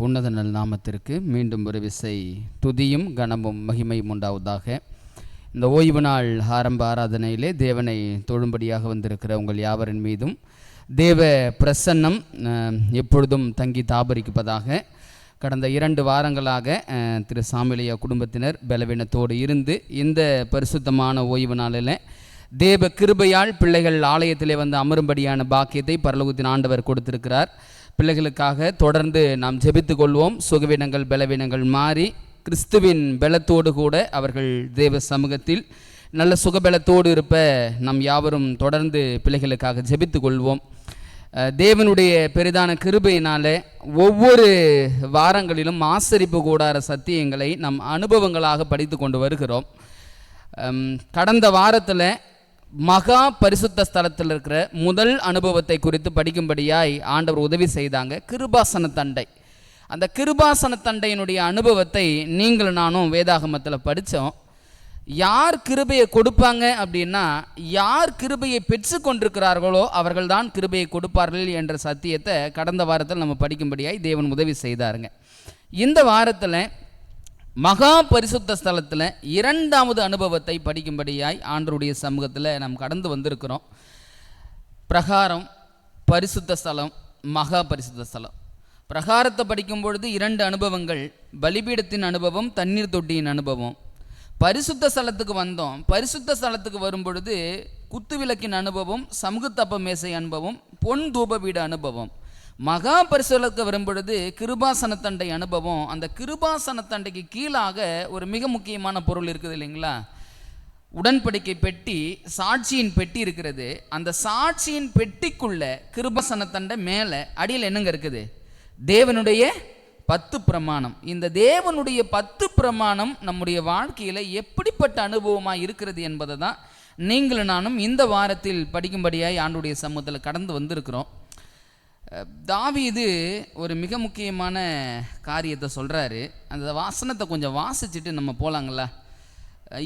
உன்னத நல் நாமத்திற்கு மீண்டும் ஒரு விசை துதியும் கனமும் மகிமையும் உண்டாவதாக. இந்த ஓய்வு நாள் ஆரம்ப ஆராதனையிலே தேவனை தொழும்படியாக வந்திருக்கிற உங்கள் யாவரின் மீதும் தேவ பிரசன்னம் எப்பொழுதும் தங்கி தாபரிப்பதாக. கடந்த 2 வாரங்களாக திரு சாமிலையா குடும்பத்தினர் பலவீனத்தோடு இருந்து இந்த பரிசுத்தமான ஓய்வு நாளில் தேவ கிருபையால் பிள்ளைகள் ஆலயத்திலே வந்து அமரும்படியான பாக்கியத்தை பரலோகத்தின் ஆண்டவர் கொடுத்திருக்கிறார். பிள்ளைகளுக்காக தொடர்ந்து நாம் ஜெபித்து கொள்வோம். சுகவீனங்கள் பலவீனங்கள் மாறி கிறிஸ்துவின் பலத்தோடு கூட அவர்கள் தேவ சமூகத்தில் நல்ல சுகபலத்தோடு இருப்ப நம் யாவரும் தொடர்ந்து பிள்ளைகளுக்காக ஜெபித்து கொள்வோம். தேவனுடைய பெரிதான கிருபையினால் ஒவ்வொரு வாரங்களிலும் ஆசரிப்பு கூடார சத்தியங்களை நம் அனுபவங்களாக படித்து கொண்டு வருகிறோம். கடந்த வாரத்தில் மகா பரிசுத்த ஸ்தலத்தில் இருக்கிற முதல் அனுபவத்தை குறித்து படிக்கும்படியாய் ஆண்டவர் உதவி செய்தாங்க. கிருபாசன தண்டை. அந்த கிருபாசன தண்டையினுடைய அனுபவத்தை நீங்களும் நானும் வேதாகமத்தில் படித்தோம். யார் கிருபையை கொடுப்பாங்க அப்படின்னா, யார் கிருபையை பெற்று கொண்டிருக்கிறார்களோ அவர்கள்தான் கிருபையை கொடுப்பார்கள் என்ற சத்தியத்தை கடந்த வாரத்தில் நம்ம படிக்கும்படியாய் தேவன் உதவி செய்தாருங்க. இந்த வாரத்தில் மகா பரிசுத்த ஸ்தலத்தில் 2வது அனுபவத்தை படிக்கும்படியாய் ஆண்டவருடைய சமூகத்தில் நாம் கடந்து வந்திருக்கிறோம். பிரகாரம், பரிசுத்த ஸ்தலம், மகா பரிசுத்த ஸ்தலம். பிரகாரத்தை படிக்கும் பொழுது 2 அனுபவங்கள், பலிபீடத்தின் அனுபவம், தண்ணீர் தொட்டியின் அனுபவம். பரிசுத்த ஸ்தலத்துக்கு வந்தோம். பரிசுத்த ஸ்தலத்துக்கு வரும் பொழுது குத்துவிளக்கின் அனுபவம், சமூகத்தப்ப மேசை அனுபவம், பொன் தூப வீடு அனுபவம். மகா பரிசுத்தலுக்கு வரும்பொழுது கிருபாசனத்தண்டை அனுபவம். அந்த கிருபாசனத்தண்டைக்கு கீழாக ஒரு மிக முக்கியமான பொருள் இருக்குது இல்லைங்களா? உடன்படிக்கை பெட்டி, சாட்சியின் பெட்டி இருக்கிறது. அந்த சாட்சியின் பெட்டிக்குள்ள கிருபாசனத்தண்டை மேலே அடியில் என்னங்க இருக்குது? தேவனுடைய 10 பிரமாணம். இந்த தேவனுடைய 10 பிரமாணம் நம்முடைய வாழ்க்கையில் எப்படிப்பட்ட அனுபவமாக இருக்கிறது என்பதை தான் நீங்களும் நானும் இந்த வாரத்தில் படிக்கும்படியாய் ஆண்டுடைய சமூகத்தில் கடந்து வந்திருக்கிறோம். தாவீது ஒரு மிக முக்கியமான காரியத்தை சொல்கிறாரு. அந்த வாசனத்தை கொஞ்சம் வாசிச்சுட்டு நம்ம போகலாங்களா?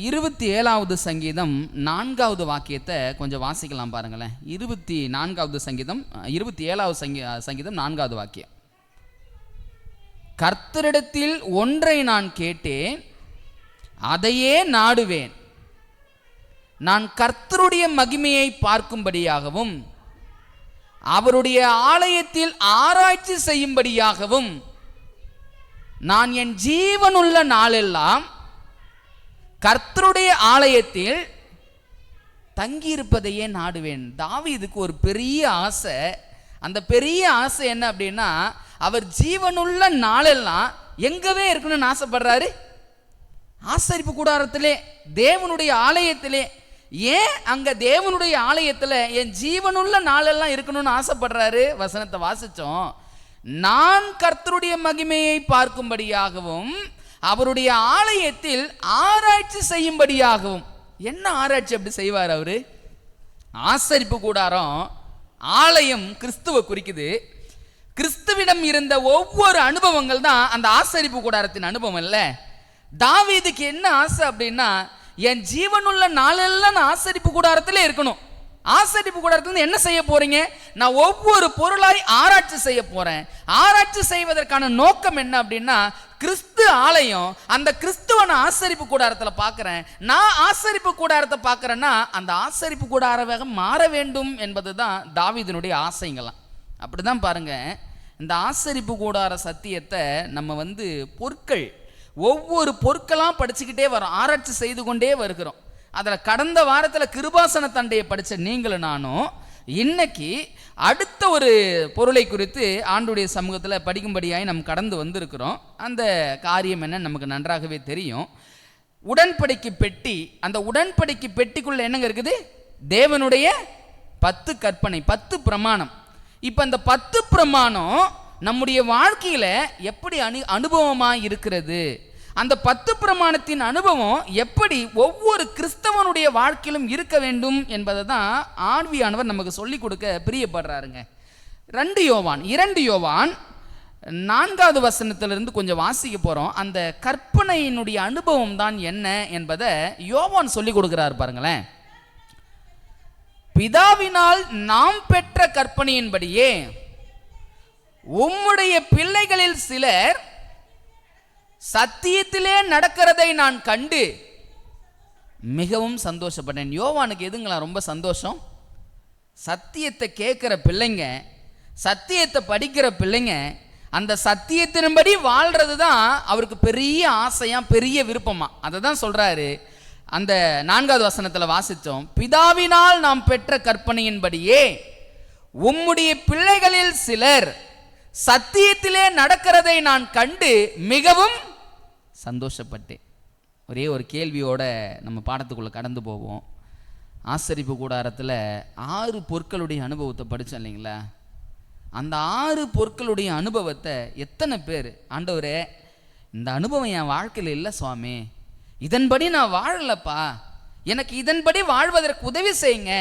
27வது சங்கீதம் 4வது வாக்கியத்தை கொஞ்சம் வாசிக்கலாம் பாருங்களேன். 24வது சங்கீதம் 27வது சங்கீதம் 4வது வாக்கியம். கர்த்தரிடத்தில் ஒன்றை நான் கேட்டேன், அதையே நாடுவேன். நான் கர்த்தருடைய மகிமையை பார்க்கும்படியாகவும் அவருடைய ஆலயத்தில் ஆராய்ச்சி செய்யும்படியாகவும் நான் என் ஜீவனுள்ள நாளெல்லாம் கர்த்தருடைய ஆலயத்தில் தங்கியிருப்பதையே நாடுவேன். தாவீதுக்கு ஒரு பெரிய ஆசை. அந்த பெரிய ஆசை என்ன அப்படின்னா, அவர் ஜீவனுள்ள நாளெல்லாம் எங்கவே இருக்கணும்னு ஆசைப்படுறாரு? ஆசரிப்பு கூடாரத்திலே, தேவனுடைய ஆலயத்திலே. ஏன் அங்க தேவனுடைய ஆலயத்தில் என் ஜீவனுள்ள நாளெல்லாம் இருக்கணும்னு ஆசைப்படுறாரு? வசனத்தை வாசிச்சோம். நான் கர்த்தருடைய மகிமையை பார்க்கும்படியாகவும் அவருடைய ஆலயத்தில் ஆராய்ச்சி செய்யும்படியாகவும். என்ன ஆராய்ச்சி அப்படி செய்வார் அவரு? ஆசரிப்பு கூடாரம், ஆலயம் கிறிஸ்துவை குறிக்குது. கிறிஸ்துவிடம் இருந்த ஒவ்வொரு அனுபவங்கள் தான் அந்த ஆசரிப்பு கூடாரத்தின் அனுபவம் இல்லை. தாவீதுக்கு என்ன ஆசை அப்படின்னா, என் ஜீவனுள்ள நாளெல்லாம் நான் ஆசரிப்பு கூடாரத்திலே இருக்கணும். ஆசரிப்பு கூடாரத்தில் என்ன செய்ய போறீங்க? நான் ஒவ்வொரு பொருளாய் ஆராய்ச்சி செய்ய போறேன். ஆராய்ச்சி செய்வதற்கான நோக்கம் என்ன அப்படின்னா, கிறிஸ்து ஆலயம், அந்த கிறிஸ்துவ நான் ஆசரிப்பு கூடாரத்தில் பார்க்குறேன். நான் ஆசரிப்பு கூடாரத்தை பார்க்குறேன்னா அந்த ஆசரிப்பு கூடாரமாக மாற வேண்டும் என்பது தான் தாவீதினுடைய ஆசைங்களாம். அப்படிதான் பாருங்க, இந்த ஆசரிப்பு கூடார சத்தியத்தை நம்ம பொருட்கள், ஒவ்வொரு பொருட்களாக படிச்சுக்கிட்டே வரோம், ஆராய்ச்சி செய்து கொண்டே வருகிறோம். அதில் கடந்த வாரத்தில் கிருபாசன தண்டையை படித்த நீங்களும் நானும் இன்னைக்கு அடுத்த ஒரு பொருளை குறித்து ஆண்டுடைய சமூகத்தில் படிக்கும்படியாய் நம்ம கடந்து வந்திருக்கிறோம். அந்த காரியம் என்ன நமக்கு நன்றாகவே தெரியும். உடன்படிக்கை பெட்டி. அந்த உடன்படிக்கை பெட்டிக்குள்ள என்னங்க இருக்குது? தேவனுடைய 10 கற்பனை, 10 பிரமாணம். இப்போ அந்த 10 பிரமாணம் நம்முடைய வாழ்க்கையில் எப்படி அனுபவமாக இருக்கிறது? அந்த 10 பிரமாணத்தின் அனுபவம் எப்படி ஒவ்வொரு கிறிஸ்தவனுடைய வாழ்க்கையிலும் இருக்க வேண்டும் என்பதை தான் ஆவியானவர் நமக்கு சொல்லிக் கொடுக்க பிரியப்படுறாருங்க. 2 யோவான் 4வது வசனத்திலிருந்து கொஞ்சம் வாசிக்க போகிறோம். அந்த கற்பனையினுடைய அனுபவம் தான் என்ன என்பதை யோவான் சொல்லிக் கொடுக்கிறார் பாருங்களேன். பிதாவினால் நாம் பெற்ற கற்பனையின்படியே உம்முடைய பிள்ளைகளில் சிலர் சத்தியத்திலே நடக்கிறதை நான் கண்டு மிகவும் சந்தோஷப்பட்டேன். யோவானுக்கு எதுங்களா ரொம்ப சந்தோஷம்? சத்தியத்தை கேட்குற பிள்ளைங்க, சத்தியத்தை படிக்கிற பிள்ளைங்க, அந்த சத்தியத்தின்படி வாழ்றது தான் அவருக்கு பெரிய ஆசையா, பெரிய விருப்பமா. அதை தான் சொல்றாரு. அந்த 4வது வசனத்தில் வாசித்தோம், பிதாவினால் நாம் பெற்ற கற்பனையின்படியே உம்முடைய பிள்ளைகளில் சிலர் சத்தியத்திலே நடக்கிறதை நான் கண்டு மிகவும் சந்தோஷப்பட்டேன். ஒரே ஒரு கேள்வியோட நம்ம பாடத்துக்குள்ளே கடந்து போவோம். ஆசரிப்பு கூடாரத்தில் 6 பொருட்களுடைய அனுபவத்தை படித்தோம் இல்லைங்களா? அந்த 6 பொருட்களுடைய அனுபவத்தை எத்தனை பேர், ஆண்டவரே இந்த அனுபவம் என் வாழ்க்கையில் இல்லை சுவாமி, இதன்படி நான் வாழலப்பா, எனக்கு இதன்படி வாழ்வதற்கு உதவி செய்யுங்க,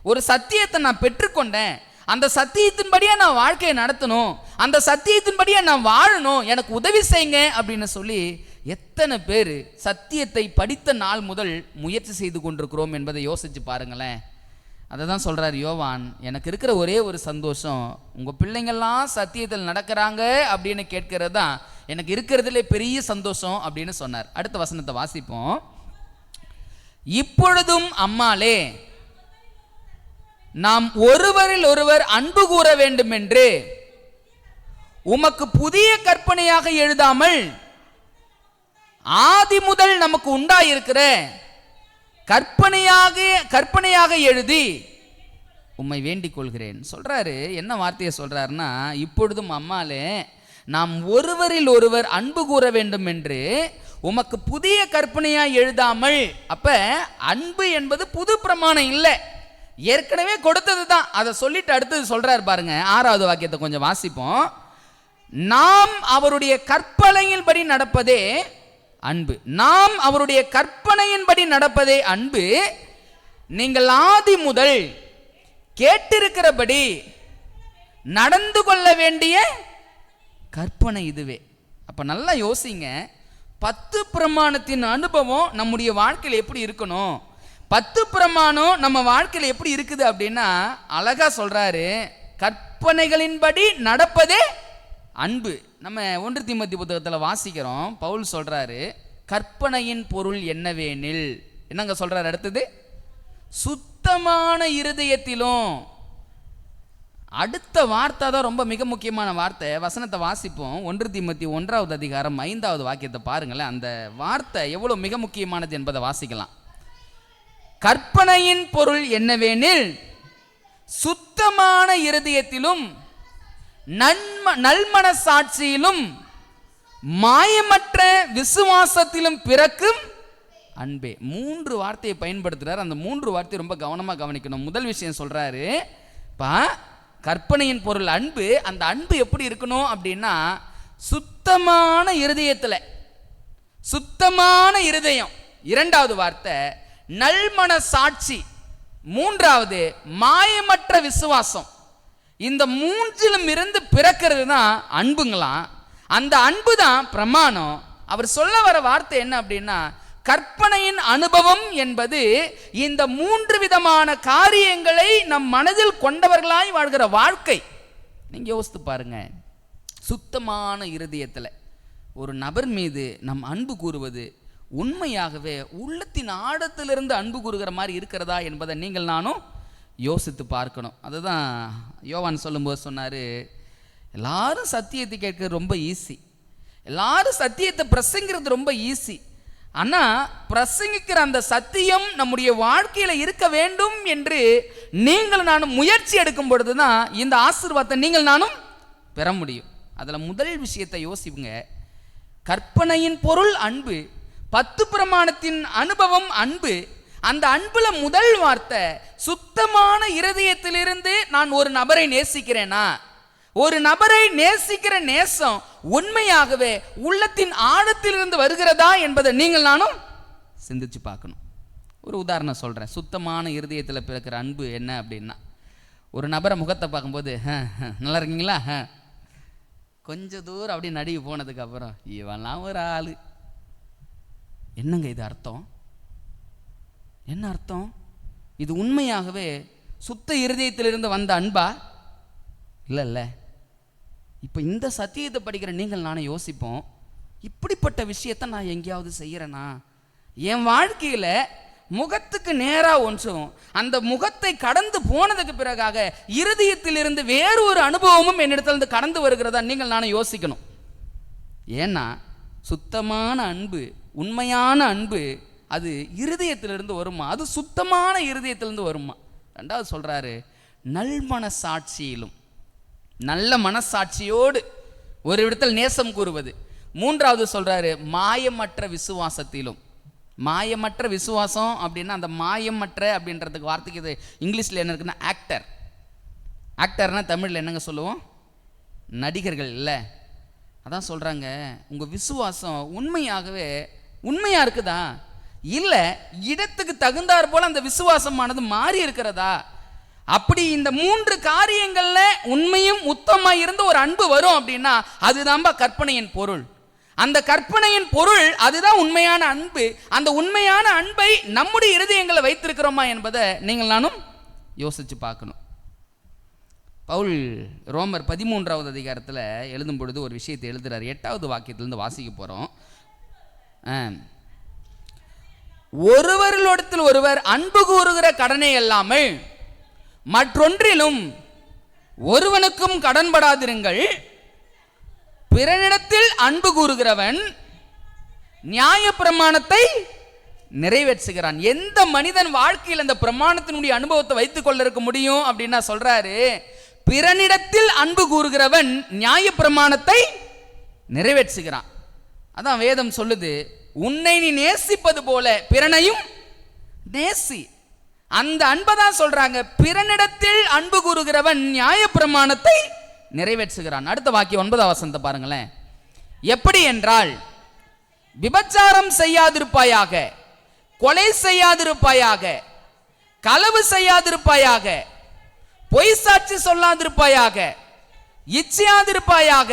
ஒரு சத்தியத்தை நான் பெற்றுக்கொண்டேன், அந்த சத்தியத்தின்படியே நான் வாழ்க்கையை நடத்தணும், அந்த சத்தியத்தின்படியே நான் வாழணும், எனக்கு உதவி செய்யுங்க அப்படின்னு சொல்லி எத்தனை பேர் சத்தியத்தை படித்த நாள் முதல் முயற்சி செய்து கொண்டிருக்கிறோம் என்பதை யோசிச்சு பாருங்களேன். அதை தான் சொல்கிறார் யோவான், எனக்கு இருக்கிற ஒரே ஒரு சந்தோஷம் உங்கள் பிள்ளைங்கள்லாம் சத்தியத்தில் நடக்கிறாங்க அப்படின்னு கேட்கறது தான் எனக்கு இருக்கிறதுலே பெரிய சந்தோஷம் அப்படின்னு சொன்னார். அடுத்த வசனத்தை வாசிப்போம். இப்பொழுதும் அம்மாளே, நாம் ஒருவரில் ஒருவர் அன்பு கூற வேண்டும் என்று உமக்கு புதிய கற்பனையாக எழுதாமல் ஆதி முதல் நமக்கு உண்டாயிருக்கிற கற்பனையாக எழுதி உம்மை வேண்டிக் கொள்கிறேன் சொல்றாரு. என்ன வார்த்தையை சொல்றாருன்னா, இப்பொழுதும் அம்மாளே நாம் ஒருவரில் ஒருவர் அன்பு கூற வேண்டும் என்று உமக்கு புதிய கற்பனையாக எழுதாமல். அப்ப அன்பு என்பது புது பிரமாணம் இல்லை, ஏற்கனவே கொடுத்தது தான். அதை சொல்லிட்டு அடுத்தது சொல்றாரு பாருங்க, 6வது வாக்கியத்தை கொஞ்சம் வாசிப்போம். நாம் அவருடைய கற்பனையின்படி நடப்பதே அன்பு. நாம் அவருடைய கற்பனையின்படி நடப்பதே அன்பு. நீங்கள் ஆதி முதல் கேட்டிருக்கிறபடி நடந்து கொள்ள வேண்டிய கற்பனை இதுவே. அப்ப நல்லா யோசிங்க, 10 பிரமாணத்தின் அனுபவம் நம்முடைய வாழ்க்கையில் எப்படி இருக்கணும், 10 பிரமாணம் நம்ம வாழ்க்கையில் எப்படி இருக்குது அப்படின்னா அழகா சொல்றாரு, கற்பனைகளின்படி நடப்பதே அன்பு. நம்ம 1 தீமோத்தேயு புத்தகத்தில் வாசிக்கிறோம், பவுல் சொல்றாரு, கற்பனையின் பொருள் என்னவெனில், என்னங்க சொல்றாரு அடுத்தது, சுத்தமான இருதயத்திலும். அடுத்த வார்த்தை தான் ரொம்ப மிக முக்கியமான வார்த்தை. வசனத்தை வாசிப்போம். 1 தீமோத்தேயு 1வது அதிகாரம் 5வது வாக்கியத்தை பாருங்களேன். அந்த வார்த்தை எவ்வளவு மிக முக்கியமானது என்பதை வாசிக்கலாம். கற்பனையின் பொருள் என்னவெனில் சுத்தமான இருதயத்திலும் நல்மனசாட்சியிலும் மாயமற்ற விசுவாசத்திலும் பிறக்கும் அன்பே. 3 வார்த்தையை பயன்படுத்துறார். அந்த 3 வார்த்தையை ரொம்ப கவனமாக கவனிக்கணும். முதல் விஷயம் சொல்றாரு, கற்பனையின் பொருள் அன்பு. அந்த அன்பு எப்படி இருக்கணும் அப்படின்னா சுத்தமான இருதயத்தில், சுத்தமான இருதயம். 2வது வார்த்தை நல்மனசாட்சி. 3வது மாயமற்ற விசுவாசம். இந்த 3லும் இருந்து பிறக்கிறது தான் அன்புங்களாம். அந்த அன்பு தான் பிரமாணம். அவர் சொல்ல வர வார்த்தை என்ன அப்படின்னா, கற்பனையின் அனுபவம் என்பது இந்த 3 விதமான காரியங்களை நம் மனதில் கொண்டவர்களாய் வாழ்கிற வாழ்க்கை. நீங்க யோசித்து பாருங்க, சுத்தமான இருதயத்தில் ஒரு நபர் மீது நம் அன்பு கூறுவது உண்மையாகவே உள்ளத்தின் ஆழத்திலிருந்து அன்பு கூறுகிற மாதிரி இருக்கிறதா என்பதை நீங்கள் நானும் யோசித்து பார்க்கணும். அதுதான் யோவான் சொல்லும்போது சொன்னார், எல்லாரும் சத்தியத்தை கேட்கறது ரொம்ப ஈஸி, எல்லாரும் சத்தியத்தை பிரசங்கிறது ரொம்ப ஈஸி. ஆனால் பிரசங்கிக்கிற அந்த சத்தியம் நம்முடைய வாழ்க்கையில் இருக்க வேண்டும் என்று நீங்கள் நானும் முயற்சி எடுக்கும் பொழுது தான் இந்த ஆசீர்வாதத்தை நீங்கள் நானும் பெற முடியும். அதில் முதல் விஷயத்தை யோசிப்புங்க, கற்பனையின் பொருள் அன்பு, 10 பிரமாணத்தின் அனுபவம் அன்பு. அந்த அன்புல முதல் வார்த்தை சுத்தமான இருதயத்திலிருந்து நான் ஒரு நபரை நேசிக்கிறேனா, ஒரு நபரை நேசிக்கிற நேசம் உண்மையாகவே உள்ளத்தின் ஆழத்திலிருந்து வருகிறதா என்பதை நீங்கள் நானும் சிந்திச்சு பார்க்கணும். ஒரு உதாரணம் சொல்கிறேன். சுத்தமான இருதயத்தில் பிறக்கிற அன்பு என்ன அப்படின்னா, ஒரு நபரை முகத்தை பார்க்கும்போது நல்லா இருக்கீங்களா, கொஞ்சம் தூரம் அப்படி நடுவி போனதுக்கப்புறம் இவெல்லாம் ஒரு ஆள், என்னங்க இது அர்த்தம், என்ன அர்த்தம்? இது உண்மையாகவே சுத்த இருதயத்திலிருந்து வந்த அன்பா? இல்லை, இப்போ இந்த சத்தியத்தை படிக்கிற நீங்கள் நானே யோசிப்போம், இப்படிப்பட்ட விஷயத்தை நான் எங்கேயாவது செய்கிறேனா? என் வாழ்க்கையில் முகத்துக்கு நேராக ஒன்றும் அந்த முகத்தை கடந்து போனதுக்கு பிறகாக இருதயத்திலிருந்து வேறு ஒரு அனுபவமும் என்னிடத்திலிருந்து கடந்து வருகிறதா நீங்கள் நானே யோசிக்கணும். ஏன்னா சுத்தமான அன்பு, உண்மையான அன்பு அது இருதயத்திலிருந்து வருமா, அது சுத்தமான இருதயத்திலிருந்து வருமா. ரெண்டாவது சொல்கிறாரு, நல் மனசாட்சியிலும், நல்ல மனசாட்சியோடு ஒரு இடத்தில் நேசம் கூறுவது. மூன்றாவது சொல்கிறாரு, மாயமற்ற விசுவாசத்திலும். மாயமற்ற விசுவாசம் அப்படின்னா, அந்த மாயமற்ற அப்படின்றதுக்கு வார்த்தைக்கு இது இங்கிலீஷில் என்ன இருக்குன்னா ஆக்டர். ஆக்டர்னால் தமிழில் என்னங்க சொல்லுவோம்? நடிகர்கள் இல்லை. அதான் சொல்கிறாங்க, உங்கள் விசுவாசம் உண்மையாகவே உண்மையாக இருக்குதா, இல்லை இடத்துக்கு தகுந்தாற் போல் அந்த விசுவாசமானது மாறி இருக்கிறதா? அப்படி இந்த 3 காரியங்கள்ல உண்மையும் உத்தமமாக இருந்து ஒரு அன்பு வரும் அப்படின்னா அதுதான்பா கற்பனையின் பொருள். அந்த கற்பனையின் பொருள் அதுதான் உண்மையான அன்பு. அந்த உண்மையான அன்பை நம்முடைய இருதயங்களை வைத்திருக்கிறோமா என்பதை நீங்கள் நானும் யோசிச்சு பார்க்கணும். பவுல் ரோமர் 13வது அதிகாரத்தில் எழுதும் பொழுது ஒரு விஷயத்தை எழுதுறார். 8வது வாக்கியத்திலிருந்து வாசிக்க போகிறோம். ஒருவரிடத்தில் ஒருவர் அன்பு கூறுகிற கடனை அல்லாமல் மற்றொன்றிலும் ஒருவனுக்கும் கடன்படாதிருங்கள். பிறனிடத்தில் அன்பு கூறுகிறவன் நியாய பிரமாணத்தை நிறைவேற்றுகிறான். எந்த மனிதன் வாழ்க்கையில் அந்த பிரமாணத்தினுடைய அனுபவத்தை வைத்துக் கொள்ள இருக்க முடியும் அப்படின்னா சொல்றாரு, பிறனிடத்தில் அன்பு கூறுகிறவன் நியாய பிரமாணத்தை நிறைவேற்றுகிறான். அதான் வேதம் சொல்லுது, உன்னை நீ நேசிப்பது போல பிறனையும் நேசி. அந்த அன்பை தான் சொல்றாங்க, பிறனிடத்தில் அன்பு கூறுகிறவன் நியாய பிரமாணத்தை நிறைவேற்றுகிறான். அடுத்த வாக்கியம் 9வது வசனத்தை பாருங்களேன். எப்படி என்றால், விபச்சாரம் செய்யாதிருப்பாயாக, கொலை செய்யாதிருப்பாயாக, களவு செய்யாதிருப்பாயாக, பொய் சாட்சி சொல்லாதிருப்பாயாக, இச்சையாதிருப்பாயாக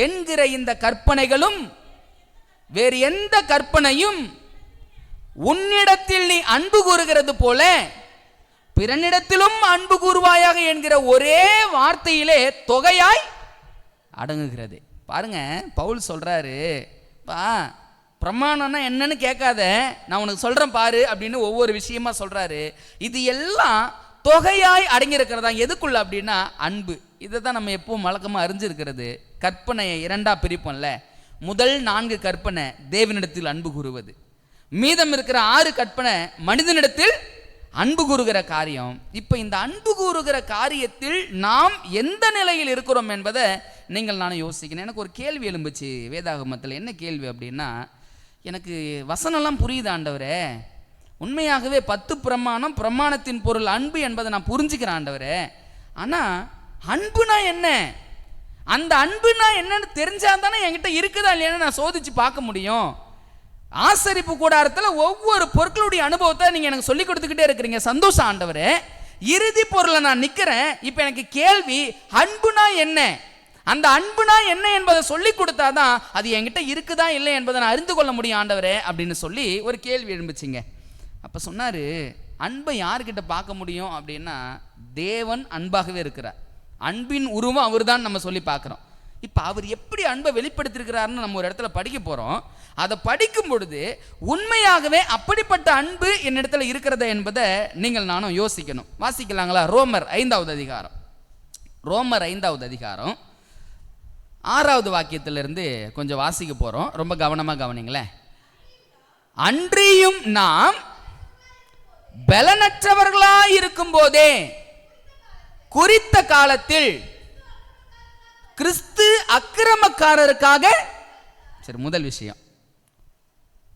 என்கிற இந்த கற்பனைகளும் வேறு எந்த கற்பனையும் உன்னிடத்தில் நீ அன்பு கூறுகிறது போல பிறனிடத்திலும் அன்பு கூறுவாயாக என்கிற ஒரே வார்த்தையிலே தொகையாய் அடங்குகிறது. பாருங்க, பவுல் சொல்றாரு, பா பிரமாணம்னா என்னன்னு கேட்காத, நான் உனக்கு சொல்றேன் பாரு அப்படின்னு ஒவ்வொரு விஷயமா சொல்றாரு. இது எல்லாம் தொகையாய் அடங்கியிருக்கிறதா எதுக்குள்ள அப்படின்னா அன்பு. இதை தான் நம்ம எப்பவும் வழக்கமாக அறிஞ்சிருக்கிறது. கற்பனையை 2ஆ பிரிப்போம்ல. முதல் 4 கற்பனை தேவனிடத்தில் அன்பு கூறுவது, மீதம் இருக்கிற 6 கற்பனை மனிதனிடத்தில் அன்பு கூறுகிற காரியம். இப்போ இந்த அன்பு கூறுகிற காரியத்தில் நாம் எந்த நிலையில் இருக்கிறோம் என்பதை நீங்கள் நானும் யோசிக்கணும். எனக்கு ஒரு கேள்வி எழும்புச்சு வேதாகமத்தில். என்ன கேள்வி அப்படின்னா, எனக்கு வசனம்லாம் புரியுது ஆண்டவரே, உண்மையாகவே 10 பிரமாணம், பிரமாணத்தின் பொருள் அன்பு என்பதை நான் புரிஞ்சுக்கிறேன் ஆண்டவரே. ஆனால் அன்புனா என்ன, அந்த அன்புனா என்னன்னு தெரிஞ்சால் தானே என்கிட்ட இருக்குதா இல்லையான்னு நான் சோதிச்சு பார்க்க முடியும். ஆசரிப்பு கூடாரத்தில் ஒவ்வொரு பொருட்களுடைய அனுபவத்தை நீங்கள் எனக்கு சொல்லிக் கொடுத்துக்கிட்டே இருக்கிறீங்க, சந்தோஷம் ஆண்டவரே. இறுதி பொருளை நான் நிற்கிறேன். இப்போ எனக்கு கேள்வி, அன்புனா என்ன, அந்த அன்புனா என்ன என்பதை சொல்லி கொடுத்தாதான் அது என்கிட்ட இருக்குதா இல்லை என்பதை நான் அறிந்து கொள்ள முடியும் ஆண்டவரே அப்படின்னு சொல்லி ஒரு கேள்வி எழும்பிச்சிங்க. அப்போ சொன்னார், அன்பை யார்கிட்ட பார்க்க முடியும் அப்படின்னா தேவன் அன்பாகவே இருக்கிறார். அன்பின் உருவம் அவர் தான் நம்ம சொல்லி பார்க்குறோம். இப்போ அவர் எப்படி அன்பை வெளிப்படுத்தியிருக்கிறாருன்னு நம்ம ஒரு இடத்துல படிக்க போகிறோம். அதை படிக்கும் பொழுது உண்மையாகவே அப்படிப்பட்ட அன்பு என்னிடத்துல இருக்கிறத என்பதை நீங்கள் நானும் யோசிக்கணும். வாசிக்கலாங்களா? ரோமர் 5வது அதிகாரம், ரோமர் 5வது அதிகாரம் 6வது வாக்கியத்திலிருந்து கொஞ்சம் வாசிக்க போகிறோம். ரொம்ப கவனமாக கவனிங்களேன். அன்றியும் நாம் பலனற்றவர்களாய் இருக்கும் போதே குறித்த காலத்தில் கிறிஸ்து அக்கிரமக்காரருக்காக. சரி, முதல் விஷயம்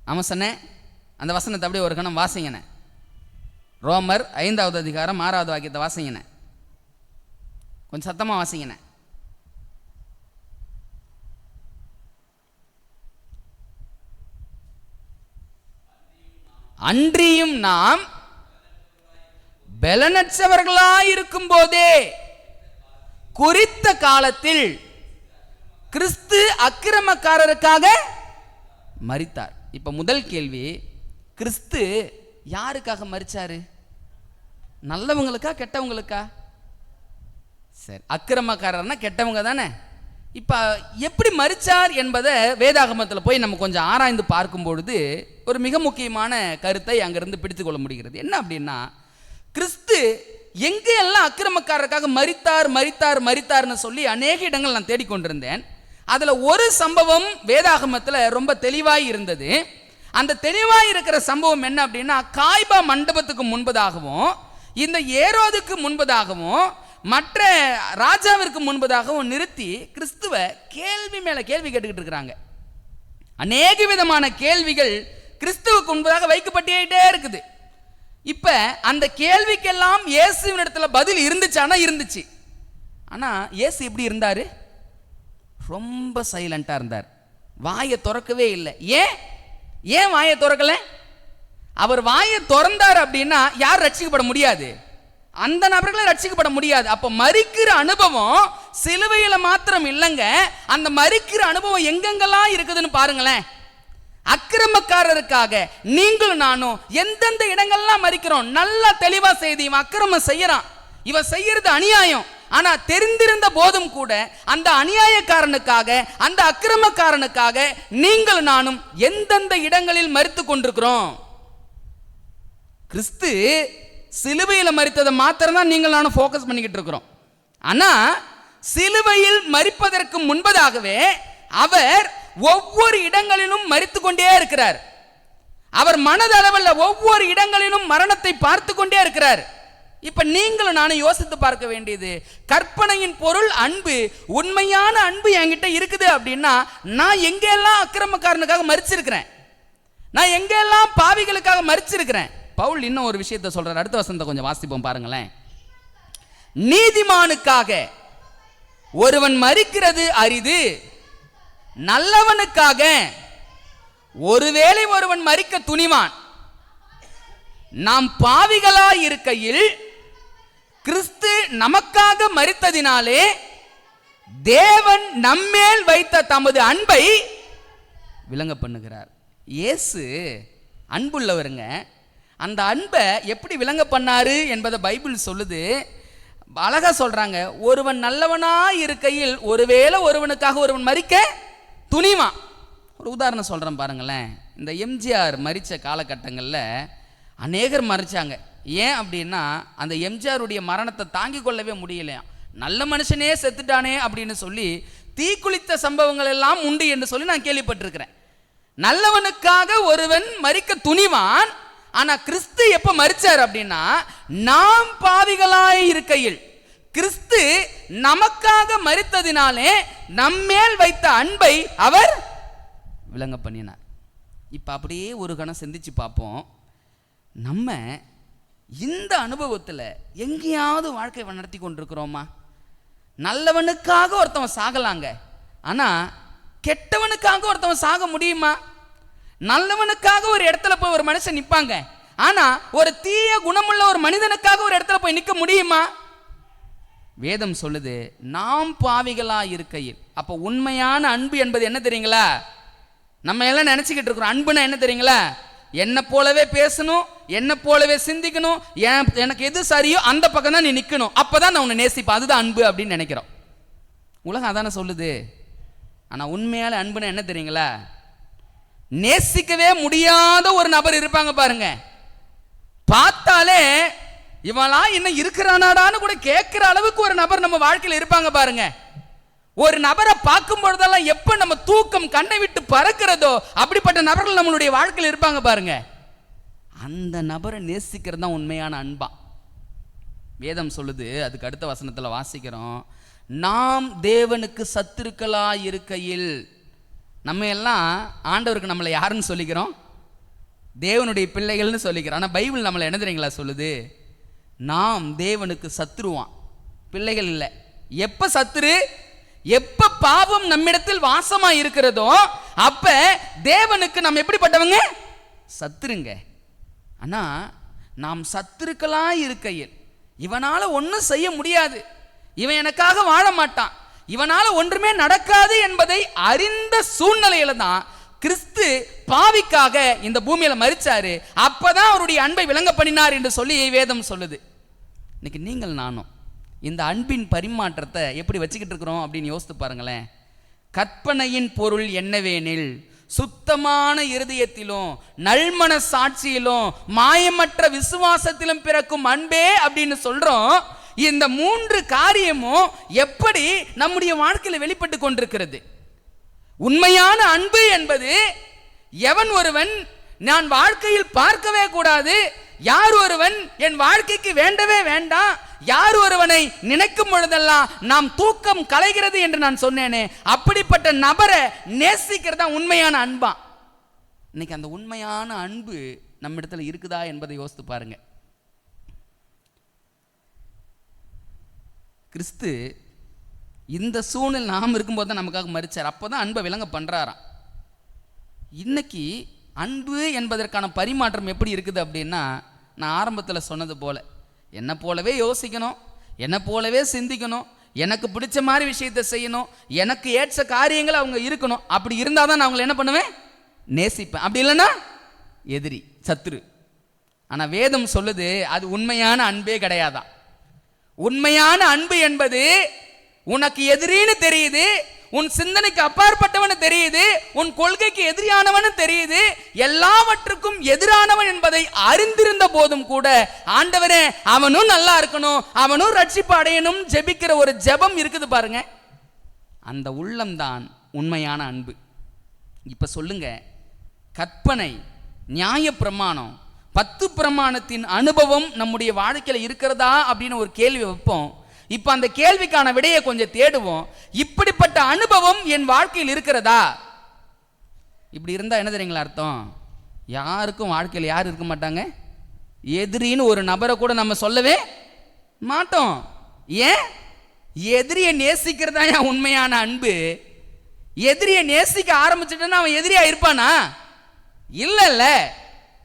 ஆமாம் சொன்னேன். அந்த வசனத்தை அப்படியே ஒரு கணம் வாசிங்கண்ணே. ரோமர் 5வது அதிகாரம் 6வது வாக்கியத்தை வாசிங்கண்ணே, கொஞ்சம் சத்தமாக வாசிங்கண்ணே. அன்றியும் நாம் பலனற்றவர்களாயிருக்கும் போதே குறித்த காலத்தில் கிறிஸ்து அக்கிரமக்காரருக்காக மரித்தார். இப்ப முதல் கேள்வி, கிறிஸ்து யாருக்காக மரிச்சாரு? நல்லவங்களுக்கா கெட்டவங்களுக்கா? சரி, அக்கிரமக்காரர்னா கெட்டவங்க தானே. இப்போ எப்படி மரிச்சார் என்பதை வேதாகமத்தில் போய் நம்ம கொஞ்சம் ஆராய்ந்து பார்க்கும் பொழுது ஒரு மிக முக்கியமான கருத்தை அங்கிருந்து பிடித்து கொள்ள முடிகிறது. என்ன அப்படின்னா, கிறிஸ்து எங்கெல்லாம் அக்கிரமக்காரருக்காக மரித்தார் மரித்தார் மரித்தார்னு சொல்லி அநேக இடங்கள் நான் தேடிக்கொண்டிருந்தேன். அதில் ஒரு சம்பவம் வேதாகமத்தில் ரொம்ப தெளிவாய் இருந்தது. அந்த தெளிவாய் இருக்கிற சம்பவம் என்ன அப்படின்னா, காய்பா மண்டபத்துக்கு முன்பதாகவும் இந்த ஏரோதுக்கு முன்பதாகவும் மற்ற ராஜாவிற்கு முன்பதாகவும் நிறுத்தி கிறிஸ்துவ கேள்வி மேல கேள்வி கேட்டுக்கிட்டு இருக்கிறாங்க. அநேக விதமான கேள்விகள் கிறிஸ்துவுக்கு முன்பதாக வைக்கப்பட்டே இருக்குது. இப்ப அந்த கேள்விக்கெல்லாம் இயேசுவின் இடத்துல பதில் இருந்துச்சானா இருந்துச்சு. ஆனா இயேசு எப்படி இருந்தாரு? ரொம்ப சைலண்டா இருந்தார், வாயை திறக்கவே இல்லை. ஏன் வாயை திறக்கல? அவர் வாயை திறந்தார் அப்படின்னா யார் ரட்சிக்கப்பட முடியாது? அந்த நபர்களை ரட்சிக்கப்பட முடியாது. அப்ப மரிக்கிற அனுபவம் சிலுவையில மாத்திரம் இல்லைங்க, அந்த மரிக்கிற அனுபவம் எங்கெங்கெல்லாம் இருக்குதுன்னு பாருங்களேன். அக்கிரமக்காரருக்காக நீங்களும் நானும் எந்தெந்த இடங்கள்லாம் மரிக்கிறோம். நல்லா தெளிவா செய்து, இவன் அக்கிரமம் செய்யறான், இவன் செய்யறது அநியாயம், ஆனா தெரிந்திருந்த போதும் கூட அந்த அநியாயக்காரனுக்காக அந்த அக்கிரமக்காரனுக்காக நீங்கள் நானும் எந்தெந்த இடங்களில் மரித்து கொண்டிருக்கிறோம். கிறிஸ்து சிலுவையில் மரித்ததை மாத்திரம் தான் நீங்கள் நானும் ஃபோக்கஸ் பண்ணிக்கிட்டு இருக்கிறோம். ஆனா சிலுவையில் மரிப்பதற்கு முன்பதாகவே அவர் ஒவ்வொரு இடங்களிலும் மரித்து கொண்டே இருக்கிறார். அவர் மனதளவில் ஒவ்வொரு இடங்களிலும் மரணத்தை பார்த்து கொண்டே இருக்கிறார். இப்ப நீங்களும் நானும் யோசித்து பார்க்க வேண்டியது, கற்பனையின் பொருள் அன்பு, உண்மையான அன்பு என்கிட்ட இருக்குது அப்படின்னா நான் எங்கெல்லாம் அக்கிரமக்காரனுக்காக மரிச்சிருக்கிறேன், நான் எங்கெல்லாம் பாவிகளுக்காக மரிச்சிருக்கிறேன். பவுல் இன்னும் ஒரு விஷயத்தை சொல்றார். அடுத்த வசனத்தை கொஞ்சம் வாசிப்போம் பாருங்களேன். நீதிமானுக்காக ஒருவன் மரிக்கிறது அரிது, நல்லவனுக்காக ஒருவேளை ஒருவன் மரிக்க துணிவான். நாம் பாவிகளாய் இருக்கையில் கிறிஸ்து நமக்காக மரித்ததினாலே தேவன் நம்மேல் வைத்த தமது அன்பை விளங்க பண்ணுகிறார். இயேசு அன்புள்ளவருங்க. அந்த அன்பை எப்படி விளங்க பண்ணாரு என்பதை பைபிள் சொல்லுது. அழகா சொல்றாங்க, ஒருவன் நல்லவனாய் இருக்கையில் ஒருவேளை ஒருவனுக்காக ஒருவன் மரிக்க துணிவான். ஒரு உதாரணம் சொல்றேன் பாருங்களேன். இந்த எம்ஜிஆர் மரித்த காலகட்டங்களில் அநேகர் மறிச்சாங்க. ஏன் அப்படின்னா அந்த எம்ஜிஆருடைய மரணத்தை தாங்கிக் கொள்ளவே முடியலையா, நல்ல மனுஷனே செத்துட்டானே அப்படின்னு சொல்லி தீக்குளித்த சம்பவங்கள் எல்லாம் உண்டு என்று சொல்லி நான் கேள்விப்பட்டிருக்கிறேன். நல்லவனுக்காக ஒருவன் மரிக்க துணிவான். ஆனா கிறிஸ்து எப்ப மரிச்சார் அப்படின்னா, நாம் பாவிகளாய் இருக்கையில் கிறிஸ்து நமக்காக மரித்ததினாலே நம்மேல் வைத்த அன்பை அவர் விளங்க பண்ணினார். இப்ப அப்படியே ஒரு கணம் சிந்திச்சு பார்ப்போம். நம்ம இந்த அனுபவத்தில் எங்கேயாவது வாழ்க்கை நடத்தி கொண்டிருக்கிறோமா? நல்லவனுக்காக ஒருத்தவன் சாகலாங்க, ஆனா கெட்டவனுக்காக ஒருத்தவன் சாக முடியுமா? நல்லவனுக்காக ஒரு இடத்துல போய் ஒரு மனுஷன் நிற்பாங்க, ஆனா ஒரு தீய குணமுள்ள ஒரு மனிதனுக்காக ஒரு இடத்துல போய் நிற்க முடியுமா? வேதம் சொல்லுது, நாம் பாவிகளா இருக்கையில். அப்ப உண்மையான அன்பு என்பது என்ன தெரியுங்களா? நம்ம எல்லாம் நினைச்சுக்கிட்டு இருக்கிறோம் அன்புனா என்ன தெரியுங்களா? என்ன போலவே பேசணும், என்ன போலவே சிந்திக்கணும், எனக்கு எது சரியோ அந்த பக்கம் தான் நீ நிற்கணும், அப்பதான் நான் உன்னை நேசிப்பேன், அதுதான் அன்பு அப்படின்னு நினைக்கிறோம். உலகம் அதானே சொல்லுது. ஆனா உண்மையால அன்புனா என்ன தெரியுங்களா? நேசிக்கவே முடியாத ஒரு நபர் இருப்பாங்க பாருங்க, பார்த்தாலே இவளா இன்னும் இருக்கிறானாடான்னு கூட கேட்கிற அளவுக்கு ஒரு நபர் நம்ம வாழ்க்கையில் இருப்பாங்க பாருங்க. ஒரு நபரை பார்க்கும் பொழுதெல்லாம் எப்ப நம்ம தூக்கம் கண்ணை விட்டு பறக்கிறதோ அப்படிப்பட்ட நபர்கள் நம்மளுடைய வாழ்க்கையில் இருப்பாங்க பாருங்க. அந்த நபரை நேசிக்கிறது தான் உண்மையான அன்பா. வேதம் சொல்லுது, அதுக்கு அடுத்த வசனத்துல வாசிக்கிறோம், நாம் தேவனுக்கு சத்துருக்களா இருக்கையில். நம்ம எல்லாம் ஆண்டவருக்கு நம்மளை யாருன்னு சொல்லிக்கிறோம்? தேவனுடைய பிள்ளைகள்னு சொல்லிக்கிறோம். ஆனால் பைபிள் நம்மளை என்ன தெரியுங்களா சொல்லுது? நாம் தேவனுக்கு சத்துருவான், பிள்ளைகள் இல்லை. எப்ப சத்துரு? எப்ப பாவம் நம்மிடத்தில் வாசமா இருக்கிறதோ அப்ப தேவனுக்கு நம்ம எப்படிப்பட்டவங்க? சத்துருங்க. ஆனா நாம் சத்துருக்களா இருக்கையில் இவனால ஒன்றும் செய்ய முடியாது, இவன் எனக்காக வாழ மாட்டான், இவனால ஒன்றுமே நடக்காது என்பதை அறிந்த சூழ்நிலையில தான் கிறிஸ்து பாவிக்காக இந்த பூமியில மரிச்சாரு. அப்பதான் அவருடைய அன்பை விளங்க பண்ணினார் என்று சொல்லி வேதம் சொல்லுது. இன்னைக்கு நீங்கள் நானும் இந்த அன்பின் பரிமாற்றத்தை எப்படி வச்சுக்கிட்டு இருக்கிறோம் அப்படின்னு யோசித்து பாருங்களேன். கற்பனையின் பொருள் என்னவேனில் சுத்தமான இருதயத்திலும் நல்மன சாட்சியிலும் மாயமற்ற விசுவாசத்திலும் பிறக்கும் அன்பே அப்படின்னு சொல்றோம். இந்த 3 காரியமும் எப்படி நம்முடைய வாழ்க்கையில் வெளிப்பட்டு கொண்டிருக்கிறது? உண்மையான அன்பு என்பது எவன் ஒருவன் நான் வாழ்க்கையில் பார்க்கவே கூடாது, யார் ஒருவன் என் வாழ்க்கைக்கு வேண்டவே வேண்டாம், யார் ஒருவனை நினைக்கும் பொழுதெல்லாம் நாம் தூக்கம் கலைகிறது என்று நான் சொன்னேனே, அப்படிப்பட்ட நபரை நேசிக்கிறதா உண்மையான அன்பா? இன்னைக்கு அந்த உண்மையான அன்பு நம்ம இடத்துல இருக்குதா என்பதை யோசித்து பாருங்க. கிறிஸ்து இந்த சூழ்நிலை நாம் இருக்கும்போது தான் நமக்காக மரிச்சார். அப்போதான் அன்பை விளங்க பண்றாராம். இன்னைக்கு அன்பு என்பதற்கான பரிமாற்றம் எப்படி இருக்குது அப்படின்னா, நான் ஆரம்பத்தில் சொன்னது போல என்னை போலவே யோசிக்கணும், என்னை போலவே சிந்திக்கணும், எனக்கு பிடிச்ச மாதிரி விஷயத்தை செய்யணும், எனக்கு ஏற்ற காரியங்கள் அவங்க இருக்கணும். அப்படி இருந்தால் தான் நான் அவங்களை என்ன பண்ணுவேன்? நேசிப்பேன். அப்படி இல்லைன்னா எதிரி, சத்துரு. ஆனால் வேதம் சொல்லுது அது உண்மையான அன்பே கிடையாதான். உண்மையான அன்பு என்பது உனக்கு எதிரின்னு தெரியுது, உன் சிந்தனைக்கு அப்பாற்பட்டவனு தெரியுது, உன் கொள்கைக்கு எதிரியானவனு தெரியுது, எல்லாவற்றுக்கும் எதிரானவன் என்பதை அறிந்திருந்த போதும் கூட ஆண்டவரே அவனும் நல்லா இருக்கணும், அவனும் ரட்சிப்பு அடையணும் ஜெபிக்கிற ஒரு ஜெபம் இருக்குது பாருங்க. அந்த உள்ளம்தான் உண்மையான அன்பு. இப்ப சொல்லுங்க, கற்பனை, நியாய பிரமாணம், 10 பிரமாணத்தின் அனுபவம் நம்முடைய வாழ்க்கையில் இருக்கிறதா அப்படின்னு ஒரு கேள்வி வைப்போம். இப்ப அந்த கேள்விக்கான விடையை கொஞ்சம் தேடுவோம். இப்படிப்பட்ட அனுபவம் என் வாழ்க்கையில் இருக்கிறதா? இப்படி இருந்தா என்ன தெரியுங்களா அர்த்தம்? யாருக்கும் வாழ்க்கையில் யார் இருக்க மாட்டாங்க, எதிரின்னு ஒரு நபரை கூட நம்ம சொல்லவே மாட்டோம். ஏன்? எதிரியை நேசிக்கிறதா என் உண்மையான அன்பு. எதிரியை நேசிக்க ஆரம்பிச்சுட்டா அவன் எதிரியா இருப்பானா? இல்ல.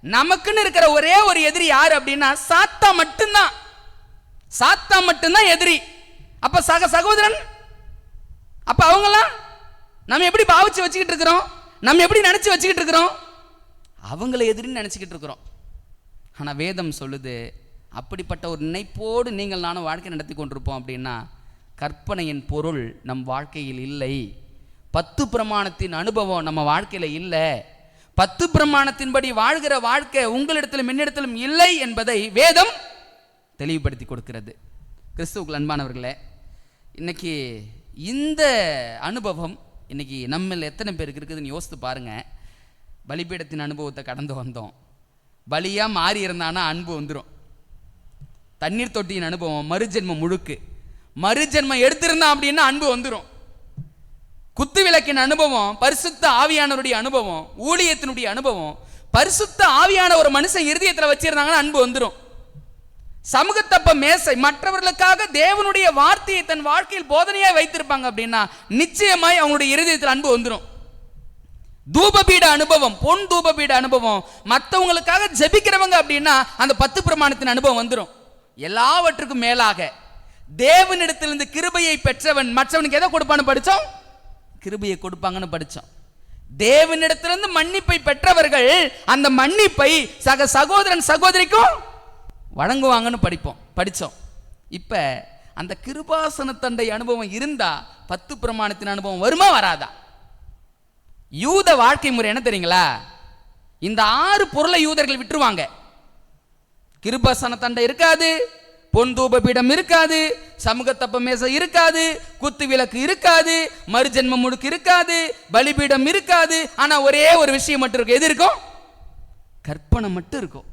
நமக்குன்னு இருக்கிற ஒரே ஒரு எதிரி யாரு அப்படின்னா சாத்தா மட்டும்தான். சாத்தா மட்டும்தான் எதிரி. அப்ப சகோதரன், அப்ப அவங்களாம் நம்ம எப்படி பாவிச்சு வச்சுக்கிட்டு இருக்கிறோம், நம்ம எப்படி நினைச்சு வச்சுக்கிட்டு இருக்கிறோம்? அவங்கள எதிரின்னு நினைச்சுக்கிட்டு இருக்கிறோம். ஆனா வேதம் சொல்லுது, அப்படிப்பட்ட ஒரு நினைப்போடு நீங்கள் நானும் வாழ்க்கை நடத்தி கொண்டிருப்போம் அப்படின்னா கற்பனையின் பொருள் நம் வாழ்க்கையில் இல்லை, 10 பிரமாணத்தின் அனுபவம் நம்ம வாழ்க்கையில இல்லை, 10 பிரமாணத்தின்படி வாழ்கிற வாழ்க்கை உங்களிடத்திலும் என்னிடத்திலும் இல்லை என்பதை வேதம் தெளிவுபடுத்தி கொடுக்கிறது. கிறிஸ்துவுக்குள் அன்பானவர்களே, இன்னைக்கு இந்த அனுபவம் இன்னைக்கு நம்ம எத்தனை பேருக்கு இருக்குதுன்னு யோசித்து பாருங்க. பலிபீடத்தின் அனுபவத்தை கடந்து வந்தோம், பலியா மாறி இருந்தானா அன்பு வந்துடும். தண்ணீர் தொட்டியின் அனுபவம், மறுஜென்மம் முழுக்கு, மறுஜென்மம் எடுத்திருந்தான் அப்படின்னா அன்பு வந்துடும். குத்து விளக்கின் அனுபவம், பரிசுத்த ஆவியானவருடைய அனுபவம், ஊழியத்தினுடைய அனுபவம், பரிசுத்த ஆவியான ஒரு மனுஷன் இருதயத்தில் வச்சிருந்தாங்கன்னா அன்பு வந்துடும். சமூகத்தப்ப மேசை, மற்றவர்களுக்காக தேவனுடைய வார்த்தையை தன் வாழ்க்கையில் போதனையாய் வைத்திருப்பாங்க அப்படின்னா நிச்சயமாய் அவங்களுடைய இருதயத்தில் அன்பு வந்துடும். தூபபீட அனுபவம், பொன் தூபபீட அனுபவம், மற்றவங்களுக்காக ஜெபிக்கிறவங்க அப்படின்னா அந்த 10 பிரமாணத்தின் அனுபவம் வந்துடும். எல்லாவற்றுக்கும் மேலாக தேவனிடத்திலிருந்து கிருபையை பெற்றவன் மற்றவனுக்கு எதை கொடுப்பான்னு படித்தோம்? கிருபையை கொடுப்பாங்கன்னு படித்தோம். தேவனிடத்திலிருந்து மன்னிப்பை பெற்றவர்கள் அந்த மன்னிப்பை சகோதரன் சகோதரிக்கும் வழங்குவாங்கன்னு படித்தோம். இப்போ அந்த கிருபாசன தண்டை அனுபவம் இருந்தா 10 பிரமாணத்தின் அனுபவம் வருமா வராதா? யூத வாழ்க்கை முறை என்ன தெரியுங்களா? இந்த 6 பொருளை யூதர்கள் விட்டுருவாங்க. கிருபாசன தண்டை இருக்காது, பொன் தூபபீடம் இருக்காது, சமூகத்தப்ப மேசை இருக்காது, குத்து விளக்கு இருக்காது, மறுஜென்ம முழுக்கு இருக்காது, பலிபீடம் இருக்காது. ஆனா ஒரே ஒரு விஷயம் மட்டும் இருக்கும். எது இருக்கும்? கற்பனை மட்டும் இருக்கும்.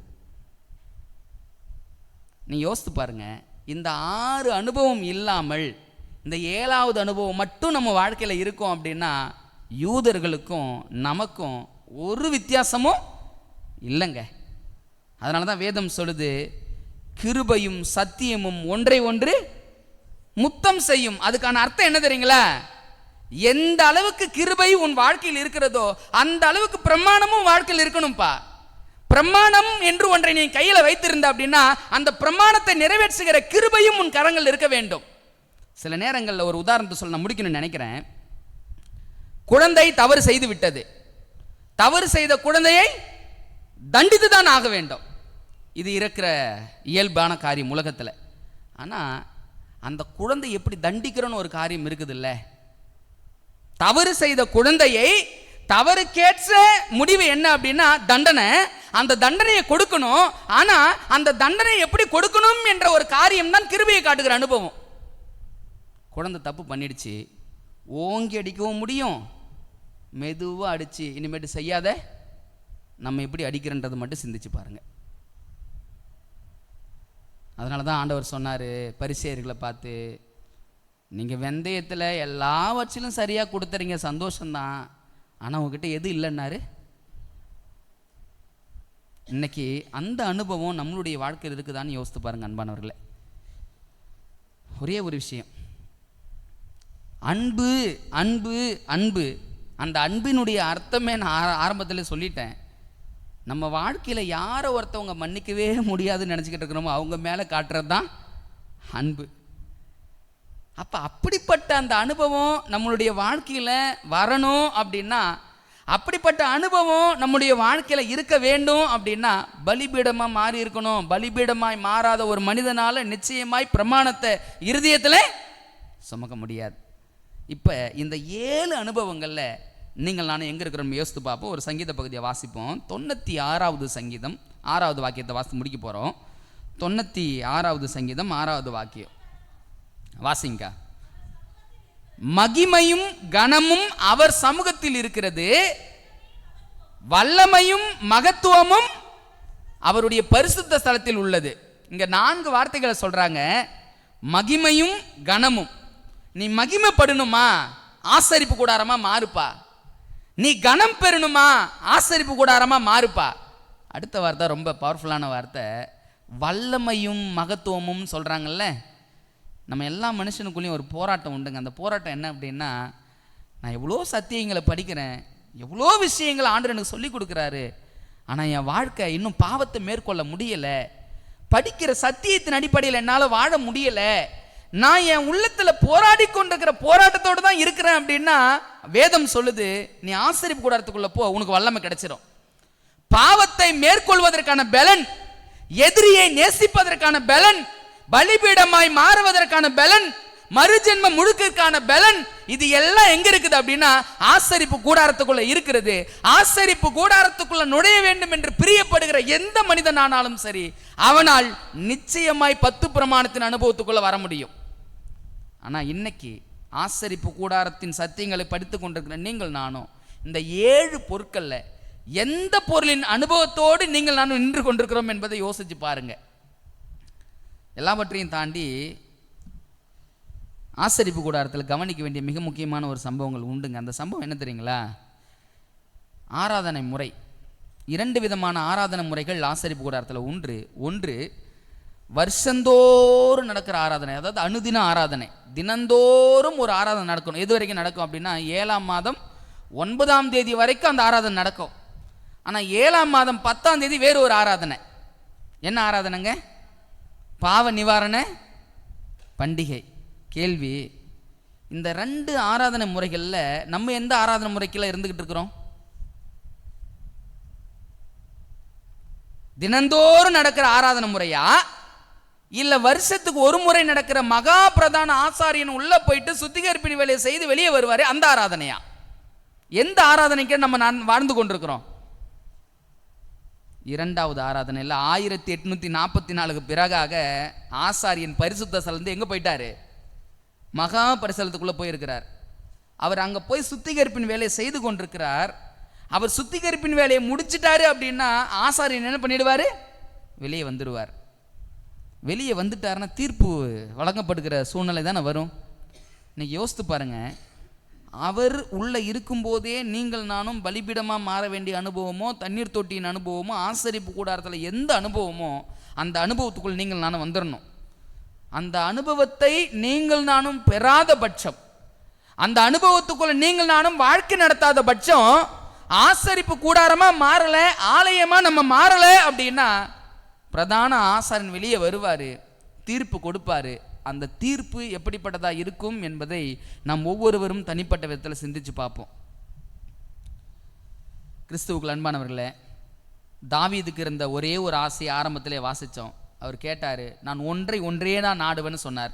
நீ யோசித்து பாருங்க, இந்த 6 அனுபவம் இல்லாமல் இந்த 7வது அனுபவம் மட்டும் நம்ம வாழ்க்கையில் இருக்கும் அப்படின்னா யூதர்களுக்கும் நமக்கும் ஒரு வித்தியாசமும் இல்லைங்க. அதனால தான் வேதம் சொல்லுது, கிருபையும் சத்தியமும் ஒன்றை ஒன்று முத்தம் செய்யும். அதுக்கான அர்த்தம் என்ன தெரியுங்களா? எந்த அளவுக்கு கிருபை உன் வாழ்க்கையில் இருக்கிறதோ அந்த அளவுக்கு பிரமாணமும் வாழ்க்கையில் இருக்கணும்பா. பிரமாணம் என்று ஒன்றை நீ கையில வைத்திருந்த அப்படின்னா அந்த பிரமாணத்தை நிறைவேற்றுகிற கிருபையும் உன் கரங்கள் இருக்க வேண்டும். சில நேரங்களில் ஒரு உதாரணத்தை சொல்ல நான் முடிக்கணும்னு நினைக்கிறேன். குழந்தை தவறு செய்து விட்டது. தவறு செய்த குழந்தையை தண்டித்து தான் ஆக வேண்டும். இது இருக்கிற இயல்பான காரியம் உலகத்தில். ஆனால் அந்த குழந்தை எப்படி தண்டிக்கிறோன்னு ஒரு காரியம் இருக்குது இல்ல. தவறு செய்த குழந்தையை தவறுக்கேற்ற முடிவு என்ன அப்படின்னா தண்டனை. அந்த தண்டனையை கொடுக்கணும். ஆனா அந்த தண்டனை எப்படி கொடுக்கணும் என்ற ஒரு காரியம் தான் கிருபையை காட்டுகிற அனுபவம். குழந்தை தப்பு பண்ணிடுச்சு, ஓங்கி அடிக்கவும் முடியும், மெதுவாக அடிச்சு இனிமேட்டு செய்யாத நம்ம எப்படி அடிக்கிறன்றதை மட்டும் சிந்திச்சு பாருங்க. அதனால தான் ஆண்டவர் சொன்னார் பரிசேயர்களை பார்த்து, நீங்கள் வெந்தயத்தில் எல்லாவற்றிலும் சரியாக கொடுத்துறீங்க, சந்தோஷம்தான், ஆனால் உங்ககிட்ட எது இல்லைன்னாரு. இன்னைக்கு அந்த அனுபவம் நம்மளுடைய வாழ்க்கையில் இருக்குதான்னு யோசித்து பாருங்க அன்பானவர்களே. ஒரே ஒரு விஷயம், அன்பு அன்பு அன்பு. அந்த அன்பினுடைய அர்த்தமே நான் ஆரம்பத்தில் சொல்லிட்டேன். நம்ம வாழ்க்கையில் யாரை ஒருத்தவங்க மன்னிக்கவே முடியாதுன்னு நினச்சிக்கிட்டு இருக்கிறோமோ அவங்க மேலே காட்டுறது தான் அன்பு. அப்போ அப்படிப்பட்ட அந்த அனுபவம் நம்மளுடைய வாழ்க்கையில் வரணும் அப்படின்னா, அப்படிப்பட்ட அனுபவம் நம்முடைய வாழ்க்கையில் இருக்க வேண்டும் அப்படின்னா பலிபீடமாக மாறி இருக்கணும். பலிபீடமாய் மாறாத ஒரு மனிதனால் நிச்சயமாய் பிரமாணத்தை இருதயத்தில் சுமக்க முடியாது. இப்போ இந்த 7 அனுபவங்களில் நீங்கள் நானும் எங்கே இருக்கிறோம் யோசித்து பார்ப்போம். ஒரு சங்கீத பகுதியை வாசிப்போம். 96வது சங்கீதம் 6வது வாக்கியத்தை வாசித்து முடிக்க போகிறோம். 96வது சங்கீதம் 6வது வாக்கியம் வாசிங்க. மகிமையும் கனமும் அவர் சமூகத்தில் இருக்கிறது, வல்லமையும் மகத்துவமும் அவருடைய பரிசுத்த ஸ்தலத்தில் உள்ளது. இங்க 4 வார்த்தைகளை சொல்றாங்க. மகிமையும் கனமும். நீ மகிமைப்படணுமா, ஆசரிப்பு கூடாரமா மாறுப்பா. நீ கனம் பெறணுமா, ஆசரிப்பு கூடாரமா மாறுப்பா. அடுத்த வார்த்தை ரொம்ப பவர்ஃபுல்லான வார்த்தை, வல்லமையும் மகத்துவமும் சொல்றாங்கல்ல. நம்ம எல்லா மனுஷனுக்குள்ளேயும் ஒரு போராட்டம் உண்டுங்க. அந்த போராட்டம் என்ன அப்படின்னா, நான் எவ்வளோ சத்தியங்களை படிக்கிறேன், எவ்வளோ விஷயங்களை ஆண்டவர் எனக்கு சொல்லி கொடுக்குறாரு, ஆனால் என் வாழ்க்கை இன்னும் பாவத்தை மேற்கொள்ள முடியலை. படிக்கிற சத்தியத்தின் அடிப்படையில் என்னால் வாழ முடியலை. நான் என் உள்ளத்தில் போராடி கொண்டிருக்கிற போராட்டத்தோடு தான் இருக்கிறேன் அப்படின்னா வேதம் சொல்லுது, நீ ஆசரிப்பு கூடாரத்துக்குள்ள போ, உனக்கு வல்லமை கிடைச்சிடும். பாவத்தை மேற்கொள்வதற்கான பலன், எதிரியை நேசிப்பதற்கான பலன், பலிபீடமாய் மாறுவதற்கான பலன், மறுஜென்ம முழுக்கிற்கான பலன், இது எல்லாம் எங்க இருக்குது அப்படின்னா ஆசரிப்பு கூடாரத்துக்குள்ள இருக்கிறது. ஆசரிப்பு கூடாரத்துக்குள்ள நுழைய வேண்டும் என்று பிரியப்படுகிற எந்த மனிதனானாலும் சரி, அவனால் நிச்சயமாய் 10 பிரமாணத்தின் அனுபவத்துக்குள்ள வர முடியும். ஆனா இன்னைக்கு ஆசரிப்பு கூடாரத்தின் சத்தியங்களை படித்துக் கொண்டிருக்கிற நீங்கள் நானும் இந்த 7 பொருட்கள்ல எந்த பொருளின் அனுபவத்தோடு நீங்கள் நானும் நின்று கொண்டிருக்கிறோம் என்பதை யோசிச்சு பாருங்க. எல்லாவற்றையும் தாண்டி ஆசரிப்பு கூடாரத்தில் கவனிக்க வேண்டிய மிக முக்கியமான ஒரு சம்பவங்கள் உண்டுங்க. அந்த சம்பவம் என்ன தெரியுங்களா? ஆராதனை முறை. 2 விதமான ஆராதனை முறைகள் ஆசரிப்பு கூடாரத்தில் உண்டு. ஒன்று வருஷந்தோறும் நடக்கிற ஆராதனை, அதாவது அனுதின ஆராதனை. தினந்தோறும் ஒரு ஆராதனை நடக்கணும். எது வரைக்கும் நடக்கும் அப்படின்னா 7ஆம் மாதம் 9ஆம் தேதி வரைக்கும் அந்த ஆராதனை நடக்கும். ஆனால் 7ஆம் மாதம் 10ஆம் தேதி வேறு ஒரு ஆராதனை. என்ன ஆராதனைங்க? பாவ நிவாரண பண்டிகை. கேள்வி, இந்த 2 ஆராதனை முறைகளில் நம்ம எந்த ஆராதனை முறைக்குள்ள இருந்துகிட்டு இருக்கிறோம்? தினந்தோறும் நடக்கிற ஆராதனை முறையா, இல்ல வருஷத்துக்கு ஒரு முறை நடக்கிற மகா பிரதான ஆசாரியன் உள்ள போயிட்டு சுத்திகரிப்பின் வேலையை செய்து வெளியே வருவாரு அந்த ஆராதனையா? எந்த ஆராதனைக்கு நம்ம வாழ்ந்து கொண்டிருக்கிறோம்? 2வது ஆராதனையில் 1844க்கு பிறகாக ஆசாரியன் பரிசுத்த ஸ்தலத்து எங்க போயிட்டாரு? மகா பரிசலத்துக்குள்ள போயிருக்கிறார். அவர் அங்க போய் சுத்திகரிப்பின் வேலையை செய்து கொண்டிருக்கிறார். அவர் சுத்திகரிப்பின் வேலையை முடிச்சிட்டாரு அப்படின்னா ஆசாரியன் என்ன பண்ணிடுவாரு? வெளியே வந்துடுவார். வெளியே வந்துட்டாருன்னா தீர்ப்பு வழங்கப்படுகிற சூழ்நிலை தானே வரும். இன்னைக்கு யோசித்து பாருங்க, அவர் உள்ள இருக்கும்போதே நீங்கள் நானும் பலிபீடமாக மாற வேண்டிய அனுபவமோ, தண்ணீர் தொட்டியின் அனுபவமோ, ஆசரிப்பு கூடாரத்தில் எந்த அனுபவமோ அந்த அனுபவத்துக்குள் நீங்கள் நானும் வந்துடணும். அந்த அனுபவத்தை நீங்கள் நானும் பெறாத பட்சம், அந்த அனுபவத்துக்குள்ள நீங்கள் நானும் வாழ்க்கை நடத்தாத பட்சம், ஆசரிப்பு கூடாரமா மாறல, ஆலயமா நம்ம மாறல அப்படின்னா பிரதான ஆசாரியன் வெளியே வருவாரு, தீர்ப்பு கொடுப்பாரு. அந்த தீர்ப்பு எப்படிப்பட்டதா இருக்கும் என்பதை நாம் ஒவ்வொருவரும் தனிப்பட்ட விதத்தில் சிந்திச்சு பார்ப்போம். கிறிஸ்துவுக்குள் அன்பானவர்களே, தாவீதுக்கு இருந்த ஒரே ஒரு ஆசையை ஆரம்பத்திலே வாசித்தோம். அவர் கேட்டார், நான் ஒன்றே தான் நாடுவேன்னு சொன்னார்.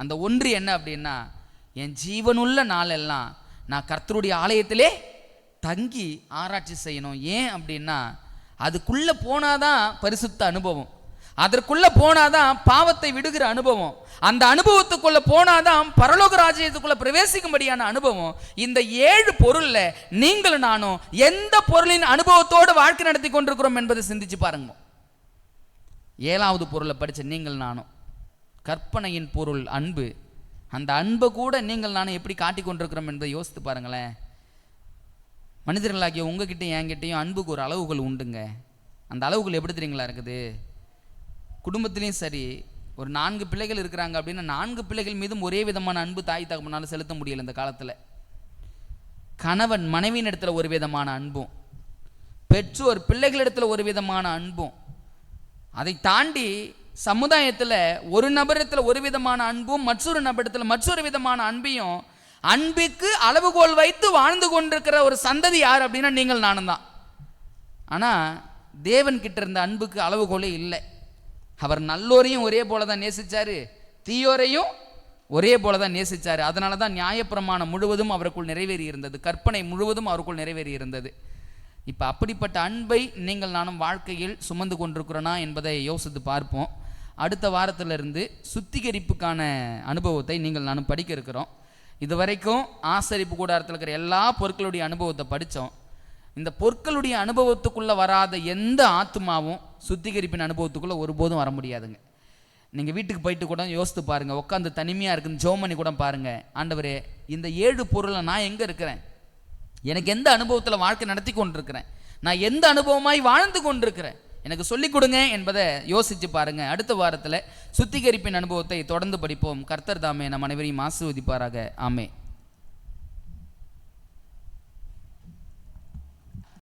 அந்த ஒன்று என்ன அப்படின்னா, என் ஜீவனுள்ள நாளெல்லாம் நான் கர்த்தருடைய ஆலயத்திலே தங்கி ஆராய்ச்சி செய்யணும். ஏன் அப்படின்னா, அதுக்குள்ளே போனாதான் பரிசுத்த அனுபவம், அதற்குள்ளே போனாதான் பாவத்தை விடுகிற அனுபவம், அந்த அனுபவத்துக்குள்ளே போனாதான் பரலோக ராஜ்யத்துக்குள்ளே பிரவேசிக்கும்படியான அனுபவம். இந்த 7 பொருளில் நீங்களும் நானும் எந்த பொருளின் அனுபவத்தோடு வாழ்க்கை நடத்தி கொண்டிருக்கிறோம் என்பதை சிந்திச்சு பாருங்க. 7வது பொருளை படித்த நீங்கள் நானும், கற்பனையின் பொருள் அன்பு. அந்த அன்பை கூட நீங்கள் நானும் எப்படி காட்டி கொண்டிருக்கிறோம் என்பதை யோசித்து பாருங்களேன். மனிதர்களாகிய உங்ககிட்டையும் என்கிட்டையும் அன்புக்கு ஒரு அளவுகள் உண்டுங்க. அந்த அளவுகள் எப்படி தெரியுங்களா இருக்குது? குடும்பத்திலையும் சரி, ஒரு 4 பிள்ளைகள் இருக்கிறாங்க அப்படின்னா 4 பிள்ளைகள் மீதும் ஒரே விதமான அன்பு தாய் தகப்பனால செலுத்த முடியல இந்த காலத்தில். கணவன் மனைவியின் இடத்துல ஒரு விதமான அன்பும், பெற்றோர் பிள்ளைகளிடத்துல ஒரு விதமான அன்பும், அதை தாண்டி சமுதாயத்தில் ஒரு நபரிடத்தில் ஒரு விதமான அன்பும், மற்றொரு நபரிடத்தில் மற்றொரு விதமான அன்பையும், அன்பிற்கு அளவுகோல் வைத்து வாழ்ந்து கொண்டிருக்கிற ஒரு சந்ததி யார் அப்படின்னா நீங்கள் நானும் தான். ஆனால் தேவன் கிட்ட இருந்த அன்புக்கு அளவுகோலே இல்லை. அவர் நல்லோரையும் ஒரே போல தான் நேசித்தார், தீயோரையும் ஒரே போல தான் நேசித்தார். அதனால தான் நியாயப்பிரமாணம் முழுவதும் அவருக்குள் நிறைவேறி இருந்தது, கற்பனை முழுவதும் அவருக்குள் நிறைவேறி இருந்தது. இப்போ அப்படிப்பட்ட அன்பை நீங்கள் நானும் வாழ்க்கையில் சுமந்து கொண்டிருக்கிறோனா என்பதை யோசித்து பார்ப்போம். அடுத்த வாரத்திலிருந்து சுத்திகரிப்புக்கான அனுபவத்தை நீங்கள் நானும் படிக்க இருக்கிறோம். இது வரைக்கும் ஆசரிப்பு கூடாரத்தில் இருக்கிற எல்லா பொருட்களுடைய அனுபவத்தை படித்தோம். இந்த பொருட்களுடைய அனுபவத்துக்குள்ளே வராத எந்த ஆத்மாவும் சுத்திகரிப்பின் அனுபவத்துக்குள்ளே ஒருபோதும் வர முடியாதுங்க. நீங்கள் வீட்டுக்கு போயிட்டு கூட யோசித்து பாருங்கள், உட்காந்து தனிமையாக இருக்குன்னு ஜெபம் பண்ணி கூட பாருங்கள், ஆண்டவரே இந்த 7 பொருளை நான் எங்கே இருக்கிறேன், எனக்கு எந்த அனுபவத்தில் வாழ்க்கை நடத்தி கொண்டிருக்கிறேன், நான் எந்த அனுபவமாய் வாழ்ந்து கொண்டிருக்கிறேன், எனக்கு சொல்லிக் கொடுங்க என்பதை யோசித்து பாருங்கள். அடுத்த வாரத்தில் சுத்திகரிப்பின் அனுபவத்தை தொடர்ந்து படிப்போம். கர்த்தர் தாமே நம் அனைவரையும் ஆசீர்வதிப்பாராக. ஆமே.